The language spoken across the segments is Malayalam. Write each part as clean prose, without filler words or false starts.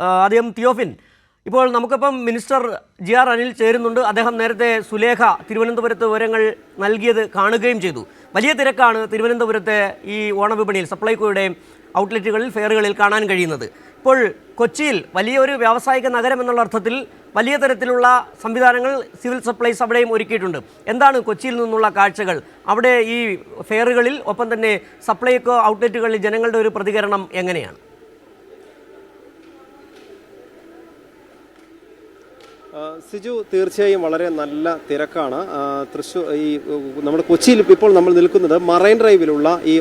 ആദ്യം തിയോഫിൻ, ഇപ്പോൾ നമുക്കിപ്പം മിനിസ്റ്റർ ജി.ആർ. അനിൽ ചേരുന്നുണ്ട്. അദ്ദേഹം നേരത്തെ സുലേഖ തിരുവനന്തപുരത്ത് വിവരങ്ങൾ നൽകിയത് കാണുകയും ചെയ്തു. വലിയ തിരക്കാണ് തിരുവനന്തപുരത്തെ ഈ ഓണവിപണിയിൽ, സപ്ലൈകോയുടെ ഔട്ട്ലെറ്റുകളിൽ, ഫെയറുകളിൽ കാണാൻ കഴിയുന്നത്. ഇപ്പോൾ കൊച്ചിയിൽ വലിയൊരു വ്യാവസായിക നഗരം എന്നുള്ള അർത്ഥത്തിൽ വലിയ തരത്തിലുള്ള സംവിധാനങ്ങൾ സിവിൽ സപ്ലൈസ് അവിടെയും ഒരുക്കിയിട്ടുണ്ട്. എന്താണ് കൊച്ചിയിൽ നിന്നുള്ള കാഴ്ചകൾ? അവിടെ ഈ ഫെയറുകളിൽ ഒപ്പം തന്നെ സപ്ലൈകോ ഔട്ട്ലെറ്റുകളിൽ ജനങ്ങളുടെ ഒരു പ്രതികരണം എങ്ങനെയാണ്? സിജു, തീർച്ചയായും വളരെ നല്ല തിരക്കാണ്. തൃശ്ശൂർ നമ്മുടെ കൊച്ചിയിൽ ഇപ്പോൾ നമ്മൾ നിൽക്കുന്നത് മറൈൻ ഡ്രൈവിലുള്ള ഈ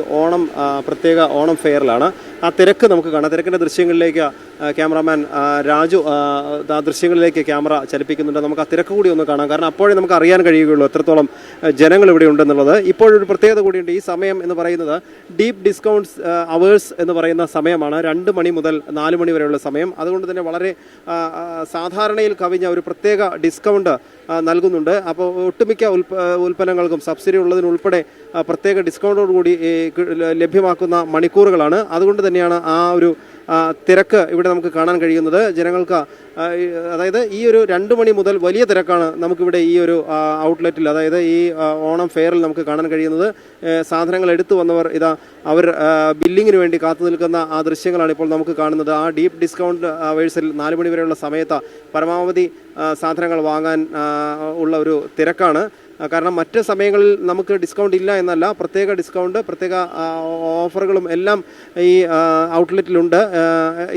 പ്രത്യേക ഓണം ഫെയറിലാണ്. ആ തിരക്ക് നമുക്ക് കാണാം. തിരക്കിൻ്റെ ദൃശ്യങ്ങളിലേക്ക് ക്യാമറാമാൻ രാജു ആ ദൃശ്യങ്ങളിലേക്ക് ക്യാമറ ചലിപ്പിക്കുന്നുണ്ട്. നമുക്ക് ആ തിരക്ക് കൂടി ഒന്ന് കാണാം. കാരണം അപ്പോഴേ നമുക്ക് അറിയാൻ കഴിയുകയുള്ളൂ എത്രത്തോളം ജനങ്ങൾ ഇവിടെ ഉണ്ടെന്നുള്ളത്. ഇപ്പോഴൊരു പ്രത്യേകത കൂടിയുണ്ട്. ഈ സമയം എന്ന് പറയുന്നത് ഡീപ്പ് ഡിസ്കൗണ്ട്സ് അവേഴ്സ് എന്ന് പറയുന്ന സമയമാണ്. 2 മണി മുതൽ 4 മണി വരെയുള്ള സമയം. അതുകൊണ്ട് തന്നെ വളരെ സാധാരണയിൽ കവിഞ്ഞ ഒരു പ്രത്യേക ഡിസ്കൗണ്ട് നൽകുന്നുണ്ട്. അപ്പോൾ ഒട്ടുമിക്ക ഉൽപ്പന്നങ്ങൾക്കും സബ്സിഡി ഉള്ളതിനുൾപ്പെടെ പ്രത്യേക ഡിസ്കൗണ്ടോടുകൂടി ലഭ്യമാക്കുന്ന മണിക്കൂറുകളാണ്. അതുകൊണ്ട് തന്നെയാണ് ആ ഒരു തിരക്ക് ഇവിടെ നമുക്ക് കാണാൻ കഴിയുന്നത്. ജനങ്ങൾക്ക് അതായത് ഈ ഒരു 2 മണി മുതൽ വലിയ തിരക്കാണ് നമുക്കിവിടെ ഈ ഒരു ഔട്ട്ലെറ്റിൽ, അതായത് ഈ ഓണം ഫെയറിൽ നമുക്ക് കാണാൻ കഴിയുന്നത്. സാധനങ്ങൾ എടുത്തു വന്നവർ അവർ ബില്ലിങ്ങിന് വേണ്ടി കാത്തു നിൽക്കുന്ന ആ ദൃശ്യങ്ങളാണ് ഇപ്പോൾ നമുക്ക് കാണുന്നത്. ആ ഡീപ്പ് ഡിസ്കൗണ്ട് അവേഴ്സിൽ 4 മണി വരെയുള്ള സമയത്ത് പരമാവധി സാധനങ്ങൾ വാങ്ങാൻ ഉള്ള ഒരു തിരക്കാണ്. കാരണം മറ്റ് സമയങ്ങളിൽ നമുക്ക് ഡിസ്കൗണ്ട് ഇല്ല എന്നല്ല, പ്രത്യേക ഡിസ്കൗണ്ട്, പ്രത്യേക ഓഫറുകളും എല്ലാം ഈ ഔട്ട്ലെറ്റിലുണ്ട്.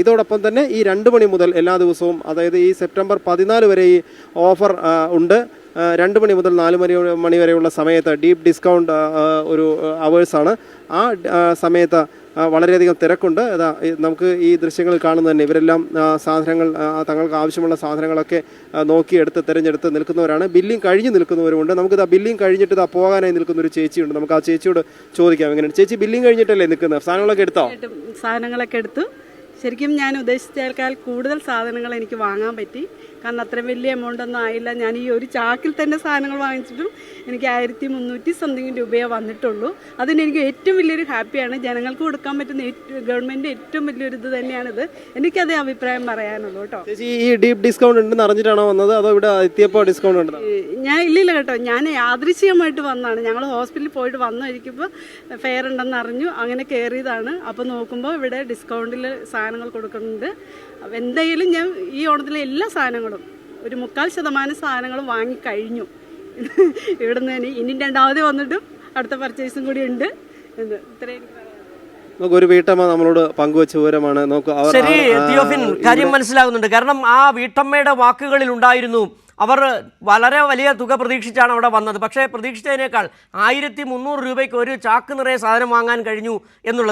ഇതോടൊപ്പം തന്നെ ഈ 2 മണി മുതൽ എല്ലാ ദിവസവും, അതായത് ഈ സെപ്റ്റംബർ 14 വരെ ഈ ഓഫർ ഉണ്ട്. 2 മണി മുതൽ 4 മണി വരെയുള്ള സമയത്ത് ഡീപ്പ് ഡിസ്കൗണ്ട് ഒരു അവേഴ്സാണ്. ആ സമയത്ത് വളരെയധികം തിരക്കുണ്ട്. നമുക്ക് ഈ ദൃശ്യങ്ങൾ കാണുന്നത് തന്നെ ഇവരെല്ലാം സാധനങ്ങൾ, തങ്ങൾക്ക് ആവശ്യമുള്ള സാധനങ്ങളൊക്കെ നോക്കിയെടുത്ത് തിരഞ്ഞെടുത്ത് നിൽക്കുന്നവരാണ്. ബില്ലിംഗ് കഴിഞ്ഞ് നിൽക്കുന്നവരുമുണ്ട്. നമുക്കിത് ബില്ലിംഗ് കഴിഞ്ഞിട്ട് പോകാനായി നിൽക്കുന്ന ഒരു ചേച്ചിയുണ്ട്. നമുക്ക് ആ ചേച്ചിയോട് ചോദിക്കാം. എങ്ങനെയാണ് ചേച്ചി, ബില്ലിംഗ് കഴിഞ്ഞിട്ടല്ലേ നിൽക്കുന്നത്? സാധനങ്ങളൊക്കെ എടുത്തോ? സാധനങ്ങളൊക്കെ എടുത്തു. ശരിക്കും ഞാൻ ഉദ്ദേശിച്ചേക്കാൾ കൂടുതൽ സാധനങ്ങൾ എനിക്ക് വാങ്ങാൻ പറ്റി. കാരണം അത്രയും വലിയ എമൗണ്ട് ഒന്നും ആയില്ല. ഞാൻ ഈ ഒരു ചാക്കിൽ തന്നെ സാധനങ്ങൾ വാങ്ങിച്ചിട്ടും എനിക്ക് 1300 സംതിങ് രൂപയെ വന്നിട്ടുള്ളൂ. അതിനെനിക്ക് ഏറ്റവും വലിയൊരു ഹാപ്പിയാണ്. ജനങ്ങൾക്ക് കൊടുക്കാൻ പറ്റുന്ന ഗവൺമെൻറ് ഏറ്റവും വലിയൊരു ഇത് തന്നെയാണിത്. എനിക്കതേ അഭിപ്രായം പറയാനുള്ളൂ കേട്ടോ. ഈ ഡീപ്പ് ഡിസ്കൗണ്ട് ഉണ്ടെന്ന് അറിഞ്ഞിട്ടാണോ വന്നത്, അതോ ഇവിടെ എത്തിയപ്പോൾ ഡിസ്കൗണ്ട് ഉണ്ട്? ഞാൻ ഇല്ലില്ല കേട്ടോ, ഞാൻ യാദൃശ്ചികമായിട്ട് വന്നതാണ്. ഞങ്ങൾ ഹോസ്പിറ്റലിൽ പോയിട്ട് വന്നിരിക്കുമ്പോൾ ഫെയർ ഉണ്ടെന്ന് അറിഞ്ഞു, അങ്ങനെ കയറിയതാണ്. അപ്പോൾ നോക്കുമ്പോൾ ഇവിടെ ഡിസ്കൗണ്ടിൽ സാധനങ്ങൾ കൊടുക്കുന്നുണ്ട്. അപ്പോൾ എന്തായാലും ഞാൻ ഈ ഓണത്തിലെ എല്ലാ സാധനങ്ങളും ഒരു 3/4% സാധനങ്ങളും വാങ്ങിക്കഴിഞ്ഞു. ഇവിടെ നിന്ന് ഇനി 2ാമത് വന്നിട്ടും അടുത്ത പർച്ചേസും കൂടി ഉണ്ട്. ഇത്രയും ഒരു വീട്ടമ്മ നമ്മളോട് പങ്കുവച്ച വിവരമാണ്. ശരി തിയോഫിൻ, കാര്യം മനസ്സിലാകുന്നുണ്ട്. കാരണം ആ വീട്ടമ്മയുടെ വാക്കുകളിൽ ഉണ്ടായിരുന്നു, അവർ വളരെ വലിയ തുക പ്രതീക്ഷിച്ചാണ് അവിടെ വന്നത്. പക്ഷേ പ്രതീക്ഷിച്ചതിനേക്കാൾ 1300 രൂപയ്ക്ക് ഒരു ചാക്ക് നിറയെ സാധനം വാങ്ങാൻ കഴിഞ്ഞു എന്നുള്ളത്